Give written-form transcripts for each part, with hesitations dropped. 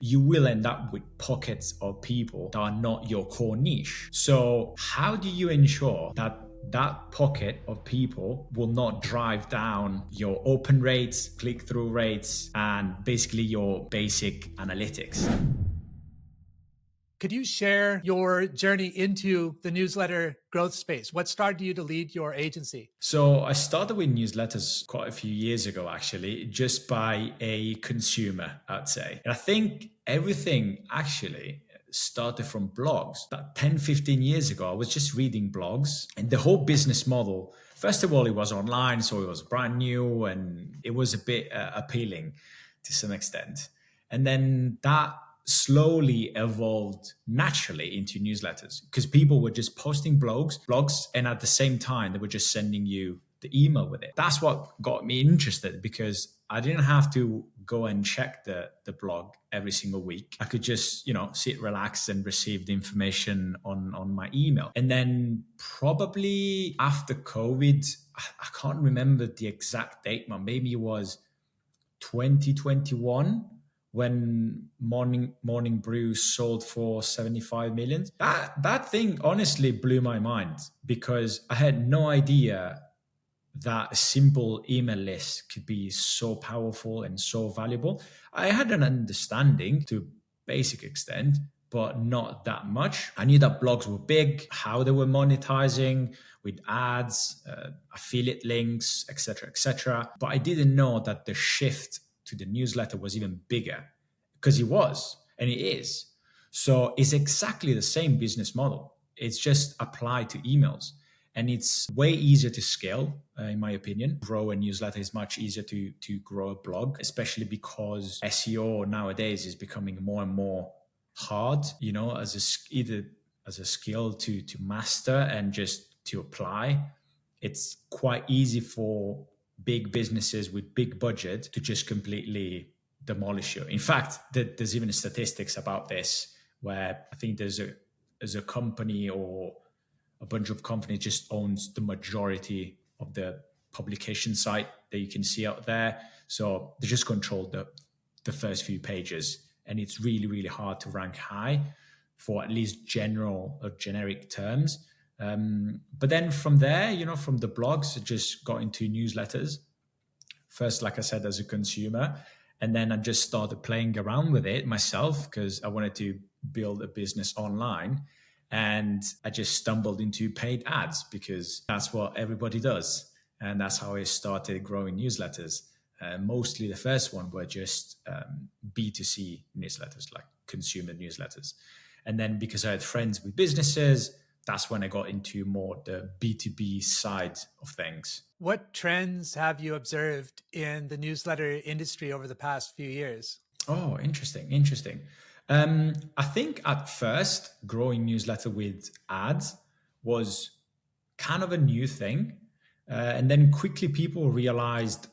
you will end up with pockets of people that are not your core niche. So how do you ensure that that pocket of people will not drive down your open rates, click-through rates, and basically your basic analytics? Could you share your journey into the newsletter growth space? What started you to lead your agency? So I started with newsletters quite a few years ago, actually, just by a consumer, I'd say. And I think everything actually started from blogs. About 10, 15 years ago, I was just reading blogs, and the whole business model, first of all, it was online, so it was brand new and it was a bit appealing to some extent. And then that slowly evolved naturally into newsletters because people were just posting blogs, and at the same time, they were just sending you the email with it. That's what got me interested because I didn't have to go and check the blog every single week. I could just, sit, relax, and receive the information on my email. And then probably after COVID, I can't remember the exact date, but maybe it was 2021 when Morning Brew sold for 75 million. That thing honestly blew my mind because I had no idea that a simple email list could be so powerful and so valuable. I had an understanding to a basic extent, but not that much. I knew that blogs were big, how they were monetizing with ads, affiliate links, etc. But I didn't know that the shift to the newsletter was even bigger, because it was, and it is. So it's exactly the same business model. It's just applied to emails. And it's way easier to scale, in my opinion. Grow a newsletter is much easier to grow a blog, especially because SEO nowadays is becoming more and more hard, either as a skill to master and just to apply. It's quite easy for big businesses with big budget to just completely demolish you. In fact, there's even statistics about this where I think there's a company or a bunch of companies just owns the majority of the publication site that you can see out there. So they just control the first few pages, and it's really, really hard to rank high for at least general or generic terms. But then from there, from the blogs, I just got into newsletters. First, like I said, as a consumer, and then I just started playing around with it myself because I wanted to build a business online. And I just stumbled into paid ads because that's what everybody does. And that's how I started growing newsletters. Mostly the first one were just B2C newsletters, like consumer newsletters. And then because I had friends with businesses, that's when I got into more the B2B side of things. What trends have you observed in the newsletter industry over the past few years? Oh, interesting. I think at first, growing newsletter with ads was kind of a new thing. And then quickly people realized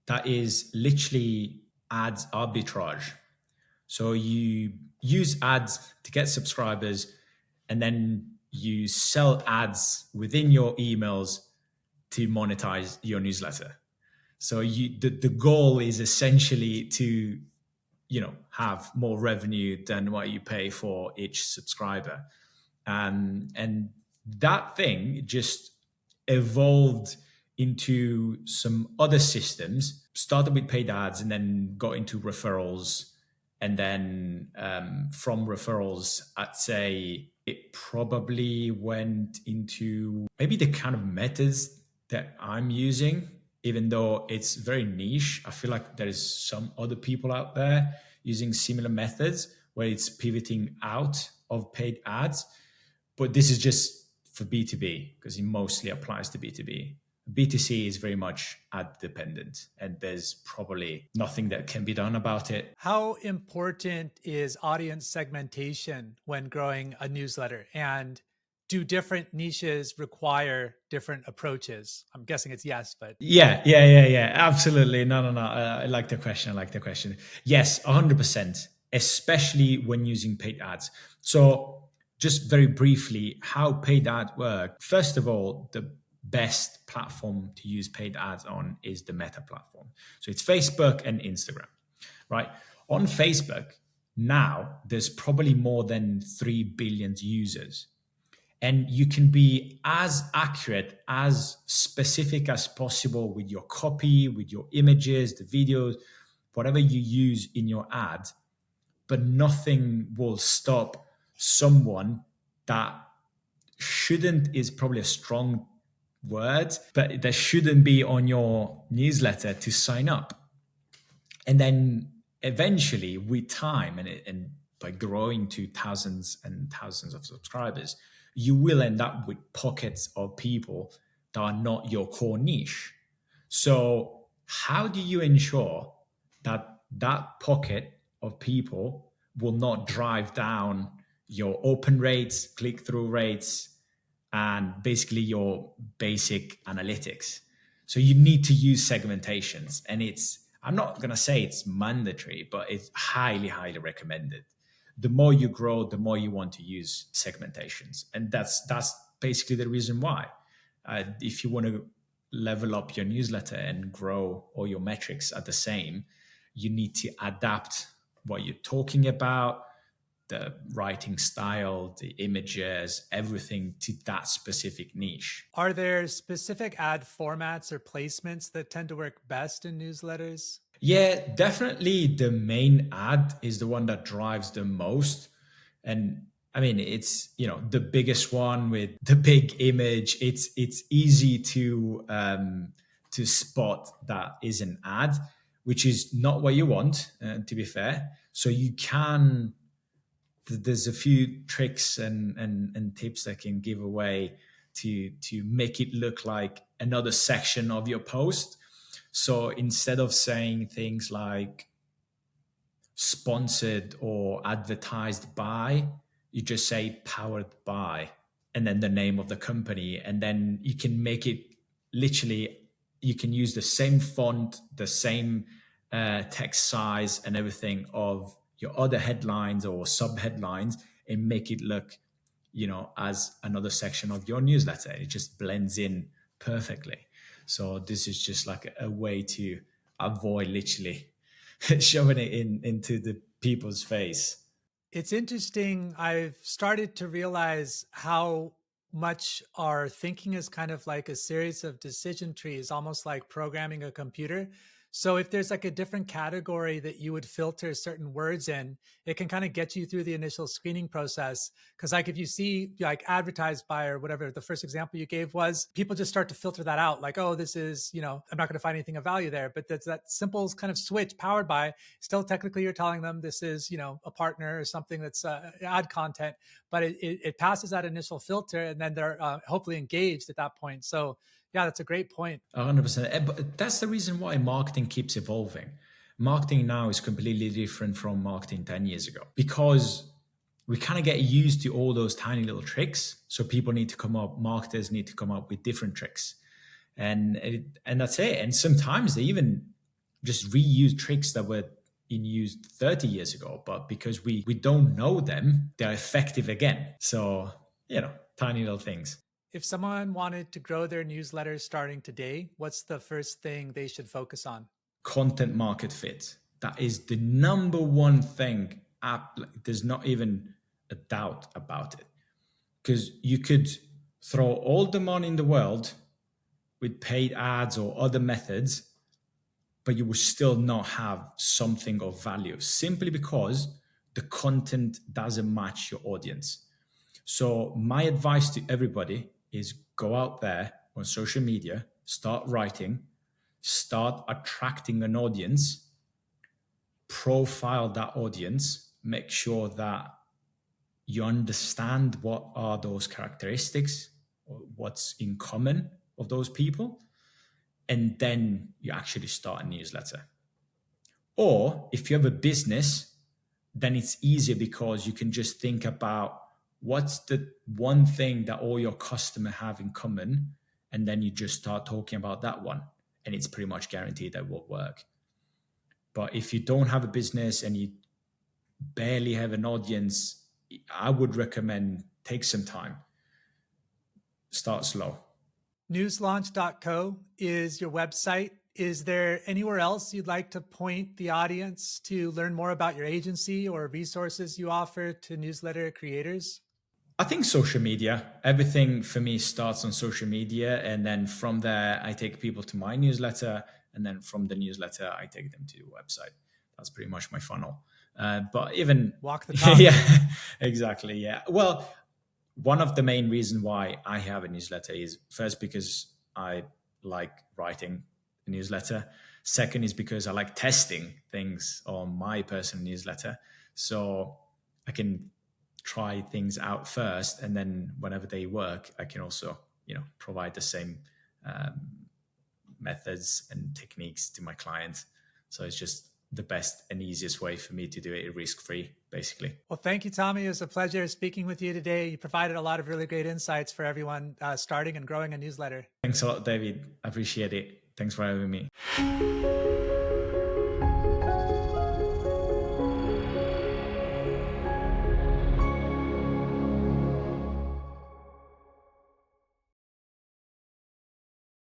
that is literally ads arbitrage. So you use ads to get subscribers, and then you sell ads within your emails to monetize your newsletter. So the goal is essentially to have more revenue than what you pay for each subscriber. And that thing just evolved into some other systems, started with paid ads and then got into referrals. And then from referrals, I'd say it probably went into maybe the kind of methods that I'm using. Even though it's very niche, I feel like there is some other people out there using similar methods where it's pivoting out of paid ads. But this is just for B2B because it mostly applies to B2B. B2C is very much ad dependent, and there's probably nothing that can be done about it. How important is audience segmentation when growing a newsletter? And do different niches require different approaches? I'm guessing it's yes, but Yeah. Absolutely. No. I like the question. Yes, 100%, especially when using paid ads. So just very briefly, how paid ads work. First of all, the best platform to use paid ads on is the Meta platform. So it's Facebook and Instagram, right? On Facebook, Now there's probably more than 3 billion users. And you can be as accurate, as specific as possible with your copy, with your images, the videos, whatever you use in your ad, but nothing will stop someone that shouldn't is probably a strong word, but that shouldn't be on your newsletter to sign up. And then eventually, with time and by growing to thousands and thousands of subscribers, you will end up with pockets of people that are not your core niche. So, how do you ensure that that pocket of people will not drive down your open rates, click through rates, and basically your basic analytics? So you need to use segmentations, and I'm not going to say it's mandatory, but it's highly, highly recommended. The more you grow, the more you want to use segmentations, and that's basically the reason why. If you want to level up your newsletter and grow all your metrics at the same, you need to adapt what you're talking about, the writing style, the images, everything to that specific niche. Are there specific ad formats or placements that tend to work best in newsletters? Yeah, definitely the main ad is the one that drives the most. And I mean, it's, the biggest one with the big image. It's easy to spot that is an ad, which is not what you want, to be fair. So you can there's a few tricks and tips that can give away to make it look like another section of your post. So instead of saying things like sponsored or advertised by, you just say powered by, and then the name of the company. And then you can make it literally, you can use the same font, the same text size and everything of your other headlines or sub headlines, and make it look, as another section of your newsletter. It just blends in perfectly. So this is just like a way to avoid literally shoving it into the people's face. It's interesting. I've started to realize how much our thinking is kind of like a series of decision trees, almost like programming a computer. So if there's like a different category that you would filter certain words in, it can kind of get you through the initial screening process. Because like if you see like advertised by or whatever, the first example you gave was, people just start to filter that out. Like, oh, this is, I'm not going to find anything of value there. But that's that simple kind of switch powered by, still technically you're telling them this is, a partner or something that's ad content, but it passes that initial filter, and then they're hopefully engaged at that point. So yeah, that's a great point. 100%. But that's the reason why marketing keeps evolving. Marketing now is completely different from marketing 10 years ago, because we kind of get used to all those tiny little tricks. So people need to come up, marketers need to come up with different tricks. And that's it. And sometimes they even just reuse tricks that were in use 30 years ago, but because we don't know them, they're effective again. So, tiny little things. If someone wanted to grow their newsletter starting today, what's the first thing they should focus on? Content market fit. That is the number one thing. There's not even a doubt about it. Because you could throw all the money in the world with paid ads or other methods, but you will still not have something of value, simply because the content doesn't match your audience. So my advice to everybody is go out there on social media, start writing, start attracting an audience, profile that audience, make sure that you understand what are those characteristics, or what's in common of those people, and then you actually start a newsletter. Or if you have a business, then it's easier because you can just think about what's the one thing that all your customers have in common, and then you just start talking about that one, and it's pretty much guaranteed that will work. But if you don't have a business and you barely have an audience, I would recommend take some time, start slow. Newslaunch.co is your website. Is there anywhere else you'd like to point the audience to learn more about your agency or resources you offer to newsletter creators? I think social media, everything for me starts on social media. And then from there, I take people to my newsletter. And then from the newsletter, I take them to the website. That's pretty much my funnel. But even, Walk the talk. yeah, exactly. Yeah. Well, one of the main reasons why I have a newsletter is first because I like writing a newsletter. Second is because I like testing things on my personal newsletter. So I can try things out first, and then whenever they work, I can also, provide the same um, methods and techniques to my clients. So it's just the best and easiest way for me to do it risk free, basically. Well, thank you, Tommy. It was a pleasure speaking with you today. You provided a lot of really great insights for everyone starting and growing a newsletter. Thanks a lot, David. I appreciate it. Thanks for having me.